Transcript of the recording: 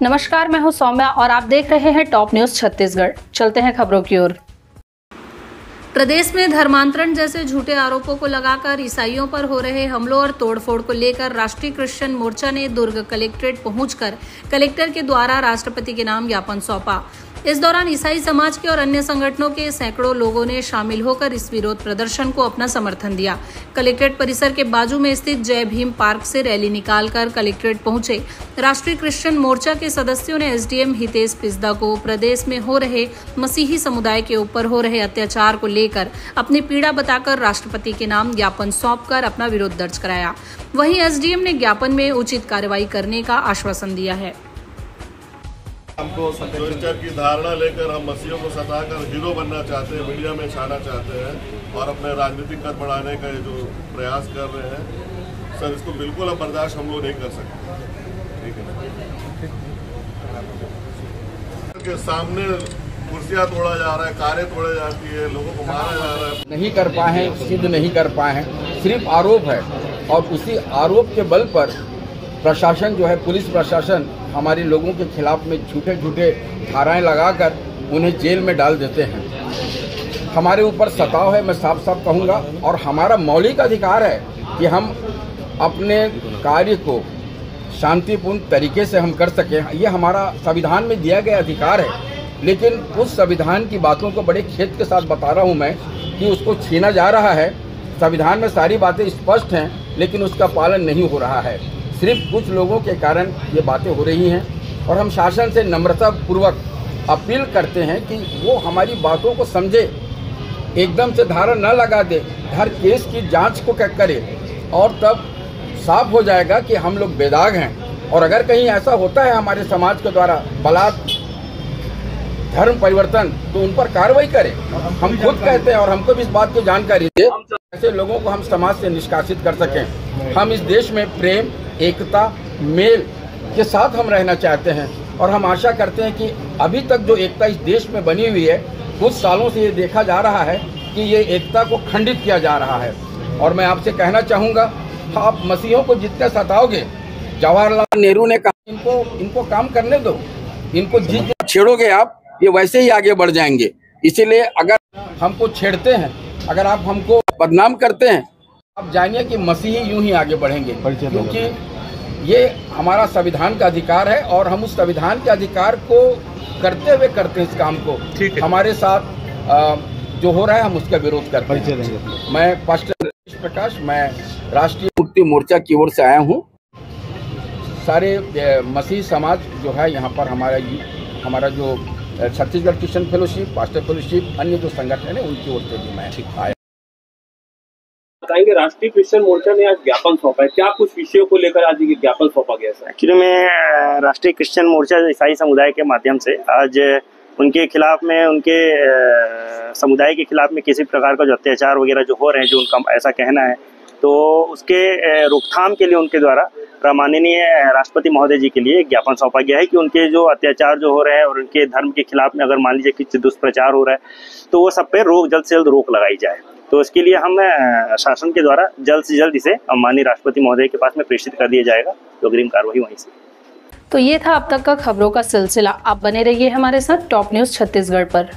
नमस्कार, मैं हूं सौम्या और आप देख रहे हैं टॉप न्यूज छत्तीसगढ़। चलते हैं खबरों की ओर। प्रदेश में धर्मांतरण जैसे झूठे आरोपों को लगाकर ईसाइयों पर हो रहे हमलों और तोड़फोड़ को लेकर राष्ट्रीय क्रिश्चियन मोर्चा ने दुर्ग कलेक्ट्रेट पहुंचकर कलेक्टर के द्वारा राष्ट्रपति के नाम ज्ञापन सौंपा। इस दौरान ईसाई समाज के और अन्य संगठनों के सैकड़ों लोगों ने शामिल होकर इस विरोध प्रदर्शन को अपना समर्थन दिया। कलेक्ट्रेट परिसर के बाजू में स्थित जय भीम पार्क से रैली निकालकर कलेक्ट्रेट पहुंचे राष्ट्रीय क्रिश्चियन मोर्चा के सदस्यों ने एसडीएम हितेश पिस्दा को प्रदेश में हो रहे मसीही समुदाय के ऊपर हो रहे अत्याचार को लेकर अपनी पीड़ा बताकर राष्ट्रपति के नाम ज्ञापन सौंपकर अपना विरोध दर्ज कराया। वहीं एसडीएम ने ज्ञापन में उचित कार्रवाई करने का आश्वासन दिया है। हमको ट्विटर की धारणा लेकर हम मसीहों को सताकर हीरो बनना चाहते हैं, मीडिया में छाना चाहते हैं और अपने राजनीतिक कद बढ़ाने का जो प्रयास कर रहे हैं सर, इसको बिल्कुल अब बर्दाश्त हम लोग नहीं कर सकते। ठीक है, के सामने कुर्सियां तोड़ा जा रहा है, कारें तोड़ी जाती है, लोगों को मारा जा रहा है। नहीं कर पाए हैं, सिद्ध नहीं कर पाए हैं, सिर्फ आरोप है और उसी आरोप के बल पर प्रशासन जो है, पुलिस प्रशासन हमारे लोगों के खिलाफ में झूठे धाराएं लगाकर उन्हें जेल में डाल देते हैं। हमारे ऊपर सताव है, मैं साफ साफ कहूँगा, और हमारा मौलिक अधिकार है कि हम अपने कार्य को शांतिपूर्ण तरीके से हम कर सकें। ये हमारा संविधान में दिया गया अधिकार है, लेकिन उस संविधान की बातों को बड़े खेद के साथ बता रहा हूँ मैं कि उसको छीना जा रहा है। संविधान में सारी बातें स्पष्ट हैं, लेकिन उसका पालन नहीं हो रहा है। सिर्फ कुछ लोगों के कारण ये बातें हो रही हैं और हम शासन से नम्रता पूर्वक अपील करते हैं कि वो हमारी बातों को समझे, एकदम से धारा न लगा दे, हर केस की जांच को करे और तब साफ हो जाएगा कि हम लोग बेदाग हैं। और अगर कहीं ऐसा होता है हमारे समाज के द्वारा बलात् धर्म परिवर्तन, तो उन पर कार्रवाई करें। हम खुद कहते हैं और हमको भी इस बात की जानकारी दे, ऐसे लोगों को हम समाज से निष्कासित कर सकें। हम इस देश में प्रेम, एकता, मेल के साथ हम रहना चाहते हैं और हम आशा करते हैं कि अभी तक जो एकता इस देश में बनी हुई है, कुछ सालों से ये देखा जा रहा है कि ये एकता को खंडित किया जा रहा है। और मैं आपसे कहना चाहूँगा, आप मसीहों को जितने सताओगे, जवाहरलाल नेहरू ने कहा इनको काम करने दो, इनको जितना छेड़ोगे आप, ये वैसे ही आगे बढ़ जाएंगे। इसीलिए अगर हमको छेड़ते हैं, अगर आप हमको बदनाम करते हैं, आप जानिए कि मसीही यूं ही आगे बढ़ेंगे, क्योंकि ये हमारा संविधान का अधिकार है और हम उस संविधान के अधिकार को करते हुए करते हैं इस काम को। हमारे साथ जो हो रहा है हम उसका विरोध करते हैं। मैं पास्टर प्रकाश, मैं राष्ट्रीय मुक्ति मोर्चा की ओर से आया हूँ। सारे मसीही समाज जो है यहाँ पर हमारा जो Chhattisgarh Christian fellowship, pastor fellowship, अन्य जो संगठन है उनकी ओर से भी मैं आया। बताएंगे, राष्ट्रीय क्रिश्चियन मोर्चा ने आज ज्ञापन सौंपा है, क्या कुछ विषयों को लेकर आज ये ज्ञापन सौंपा गया है? एक्चुअली में राष्ट्रीय क्रिश्चियन मोर्चा ईसाई समुदाय के माध्यम से आज उनके खिलाफ में, उनके समुदाय के खिलाफ में किसी प्रकार का जो अत्याचार वगैरह जो हो रहे हैं, जो उनका ऐसा कहना है, तो उसके रोकथाम के लिए उनके द्वारा माननीय राष्ट्रपति महोदय जी के लिए ज्ञापन सौंपा गया है कि उनके जो अत्याचार जो हो रहे हैं और उनके धर्म के खिलाफ में अगर मान लीजिए कि दुष्प्रचार हो रहा है, तो वो सब पे जल्द से जल्द रोक लगाई जाए। तो इसके लिए हम शासन के द्वारा जल्द से जल्द इसे माननीय राष्ट्रपति महोदय के पास में प्रेषित कर दिया जाएगा, तो अग्रिम कार्रवाई वहीं से। तो ये था अब तक का खबरों का सिलसिला। आप बने रहिए हमारे साथ टॉप न्यूज छत्तीसगढ़ पर।